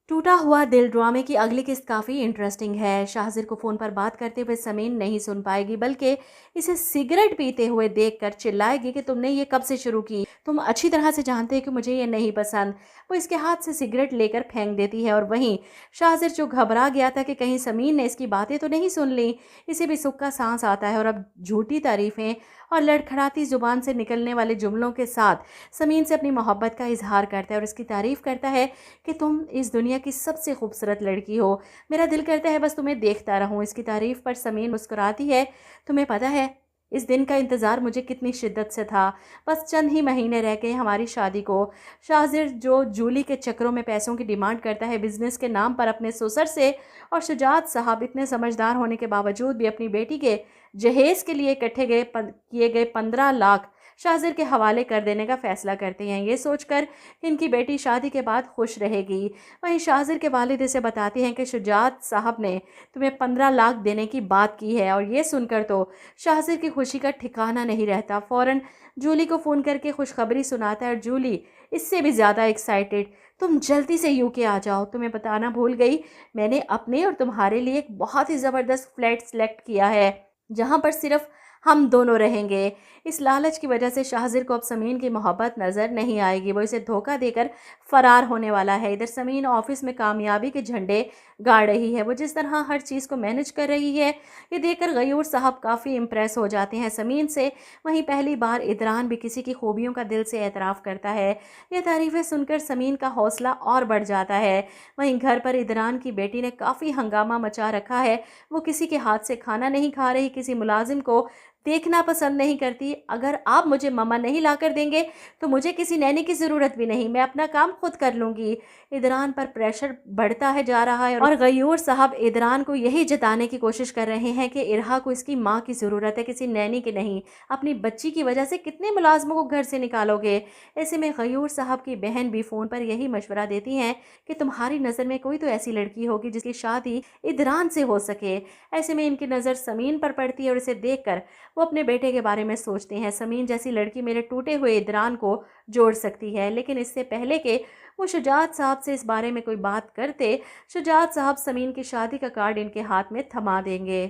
टूटा हुआ दिल ड्रामे की अगली किस्त काफ़ी इंटरेस्टिंग है। शाहज़िर को फ़ोन पर बात करते हुए समीन नहीं सुन पाएगी, बल्कि इसे सिगरेट पीते हुए देखकर चिल्लाएगी कि तुमने ये कब से शुरू की? तुम अच्छी तरह से जानते हो कि मुझे ये नहीं पसंद। वो इसके हाथ से सिगरेट लेकर फेंक देती है और वहीं शाहज़िर जो घबरा गया था कि कहीं समीन ने इसकी बातें तो नहीं सुन ली, इसे भी सुख का सांस आता है और अब झूठी तारीफ़ें और लड़खड़ाती ज़ुबान से निकलने वाले जुमलों के साथ समीन से अपनी मोहब्बत का इजहार करता है और इसकी तारीफ़ करता है कि तुम इस दुनिया की सबसे खूबसूरत लड़की हो। मेरा दिल करता है बस तुम्हें देखता रहूं। इसकी तारीफ पर समीन मुस्कुराती है। तुम्हें पता है इस दिन का इंतज़ार मुझे कितनी शिद्दत से था। बस चंद ही महीने रह गए हमारी शादी को। शाहज़िर जो जूली के चक्करों में पैसों की डिमांड करता है बिजनेस के नाम पर अपने ससुर से, और शुजात साहब इतने समझदार होने के बावजूद भी अपनी बेटी के जहेज़ के लिए इकट्ठे किए गए 15 लाख शाहज़िर के हवाले कर देने का फैसला करते हैं, ये सोचकर कि इनकी बेटी शादी के बाद खुश रहेगी। वहीं शाहज़िर के वालिद इसे बताते हैं कि शुजात साहब ने तुम्हें 15 लाख देने की बात की है, और ये सुनकर तो शाहज़िर की खुशी का ठिकाना नहीं रहता। फ़ौरन जूली को फ़ोन करके खुशखबरी सुनाता है और जूली इससे भी ज़्यादा एक्साइटेड, तुम जल्दी से यूके आ जाओ। तुम्हें बताना भूल गई, मैंने अपने और तुम्हारे लिए एक बहुत ही ज़बरदस्त फ्लैट सेलेक्ट किया है जहाँ पर सिर्फ हम दोनों रहेंगे। इस लालच की वजह से शाहज़िर को अब समीन की मोहब्बत नज़र नहीं आएगी। वो इसे धोखा देकर फ़रार होने वाला है। इधर समीन ऑफिस में कामयाबी के झंडे गाड़ रही है। वो जिस तरह हर चीज़ को मैनेज कर रही है, ये देखकर गयूर साहब काफ़ी इम्प्रेस हो जाते हैं समीन से। वहीं पहली बार इदरान भी किसी की खूबियों का दिल से एतराफ़ करता है। ये तारीफ़ें सुनकर समीन का हौसला और बढ़ जाता है। वहीं घर पर इदरान की बेटी ने काफ़ी हंगामा मचा रखा है। वो किसी के हाथ से खाना नहीं खा रही, किसी मुलाजिम को देखना पसंद नहीं करती। अगर आप मुझे मम्मा नहीं ला कर देंगे तो मुझे किसी नैनी की ज़रूरत भी नहीं, मैं अपना काम खुद कर लूँगी। इदरान पर प्रेशर बढ़ता है जा रहा है और गयूर साहब इदरान को यही जताने की कोशिश कर रहे हैं कि इरहा को इसकी माँ की ज़रूरत है, किसी नैनी की नहीं। अपनी बच्ची की वजह से कितने मुलाजमों को घर से निकालोगे? ऐसे में गयूर साहब की बहन भी फ़ोन पर यही मशवरा देती हैं कि तुम्हारी नज़र में कोई तो ऐसी लड़की होगी जिसकी शादी इदरान से हो सके। ऐसे में इनकी नज़र समीन पर पड़ती है और इसे देखकर वो अपने बेटे के बारे में सोचते हैं। समीन जैसी लड़की मेरे टूटे हुए इदरान को जोड़ सकती है। लेकिन इससे पहले कि वो शुजात साहब से इस बारे में कोई बात करते, शुजात साहब समीन की शादी का कार्ड इनके हाथ में थमा देंगे।